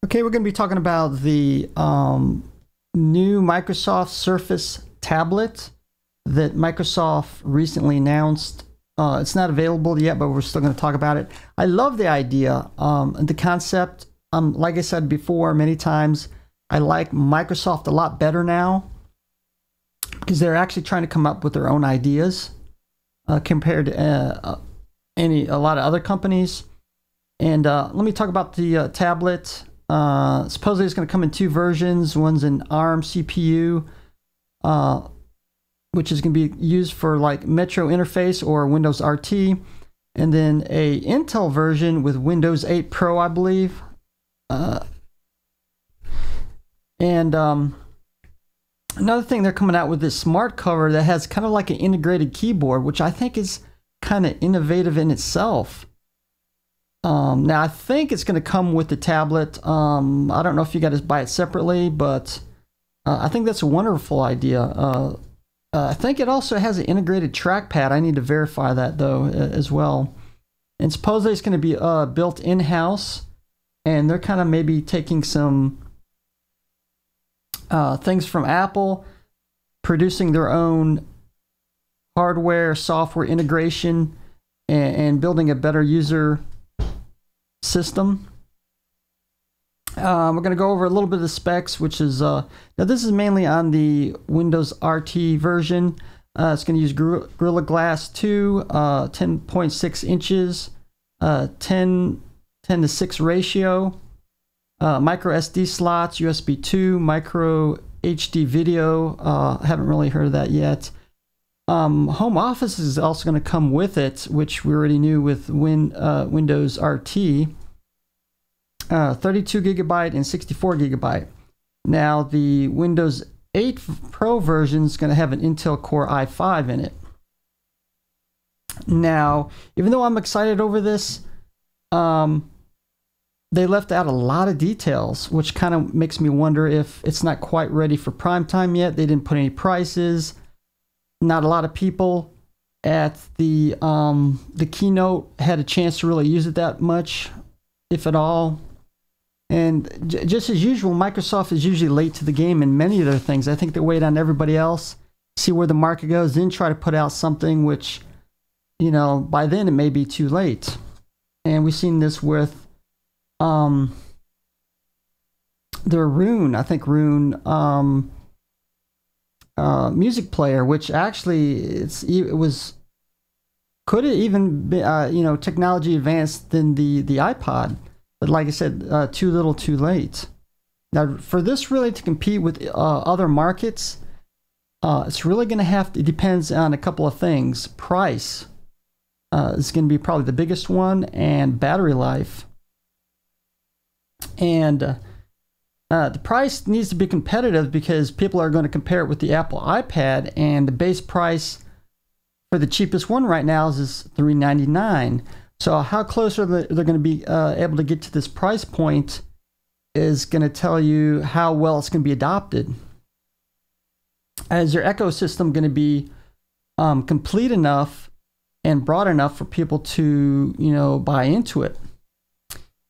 Okay, we're going to be talking about the new Microsoft Surface tablet that Microsoft recently announced. It's not available yet, but we're still going to talk about it. I love the idea and the concept. Like I said before many times, I like Microsoft a lot better now because they're actually trying to come up with their own ideas compared to a lot of other companies. And let me talk about the tablet. Supposedly it's going to come in two versions. One's an ARM CPU, which is going to be used for like Metro interface or Windows RT, and then a Intel version with Windows 8 Pro, I believe. Another thing, they're coming out with this smart cover that has kind of like an integrated keyboard, which I think is kind of innovative in itself. Now I think it's going to come with the tablet. I don't know if you got to buy it separately, but I think that's a wonderful idea. I think it also has an integrated trackpad. I need to verify that though as well. And supposedly it's going to be built in-house, and they're kind of maybe taking some things from Apple, producing their own hardware, software integration, and building a better user system. We're going to go over a little bit of the specs, which is now this is mainly on the Windows RT version. It's going to use Gorilla Glass 2, 10.6 inches, 10:6 ratio, micro SD slots, USB 2, micro HD video. Haven't really heard of that yet. Home Office is also going to come with it, which we already knew with Windows RT. 32 gigabyte and 64 gigabyte. Now the Windows 8 Pro version is going to have an Intel Core i5 in it. Now, even though I'm excited over this, they left out a lot of details, which kind of makes me wonder if it's not quite ready for prime time yet. They didn't put any prices. Not a lot of people at the keynote had a chance to really use it that much, if at all. And just as usual, Microsoft is usually late to the game in many of their things. I think they wait on everybody else, see where the market goes, then try to put out something which, you know, by then it may be too late. And we've seen this with their Roon, I think Roon music player, which actually could it even be technology advanced than the iPod. But like I said, too little, too late. Now, for this really to compete with other markets, it's really going to it depends on a couple of things. Price is going to be probably the biggest one, and battery life. And the price needs to be competitive because people are going to compare it with the Apple iPad, and the base price for the cheapest one right now is $399. So how close are they're going to be able to get to this price point is going to tell you how well it's going to be adopted. Is your ecosystem going to be complete enough and broad enough for people to buy into it?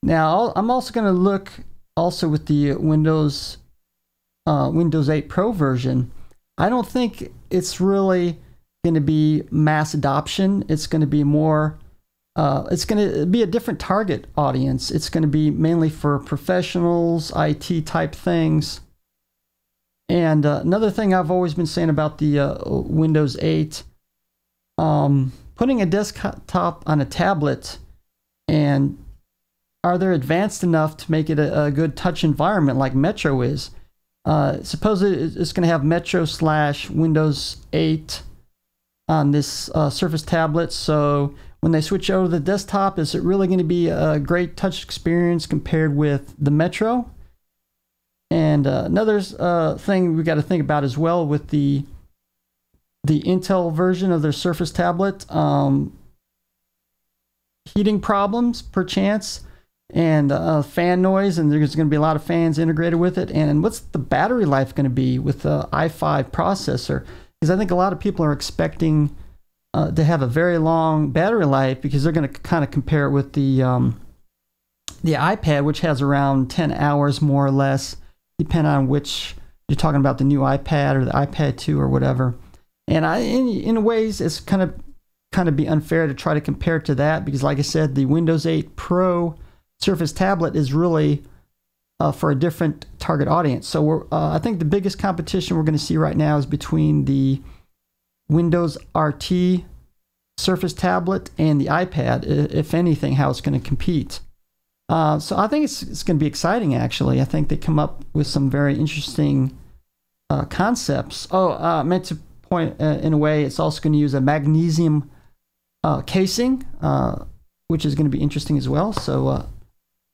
Now I'm also going to look also with the Windows 8 Pro version. I don't think it's really going to be mass adoption. It's going to be more it's going to be a different target audience. It's going to be mainly for professionals, IT type things. And another thing I've always been saying about the Windows 8, putting a desktop on a tablet, and are they advanced enough to make it a good touch environment like Metro is? Suppose it's going to have Metro / Windows 8 on this Surface tablet. So when they switch over to the desktop, is it really going to be a great touch experience compared with the Metro? And another thing we got to think about as well with the Intel version of their Surface tablet, heating problems perchance, and fan noise, and there's going to be a lot of fans integrated with it. And what's the battery life going to be with the i5 processor? Because I think a lot of people are expecting to have a very long battery life, because they're going to kind of compare it with the the iPad, which has around 10 hours more or less, depending on which you're talking about, the new iPad or the iPad 2 or whatever. And in ways, it's kind of be unfair to try to compare it to that, because like I said, the Windows 8 Pro Surface Tablet is really for a different target audience. So I think the biggest competition we're going to see right now is between the Windows RT Surface Tablet and the iPad, if anything, how it's going to compete. So I think it's going to be exciting, actually. I think they come up with some very interesting concepts. I meant to point, in a way, it's also going to use a magnesium casing, which is going to be interesting as well. So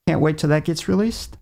can't wait till that gets released.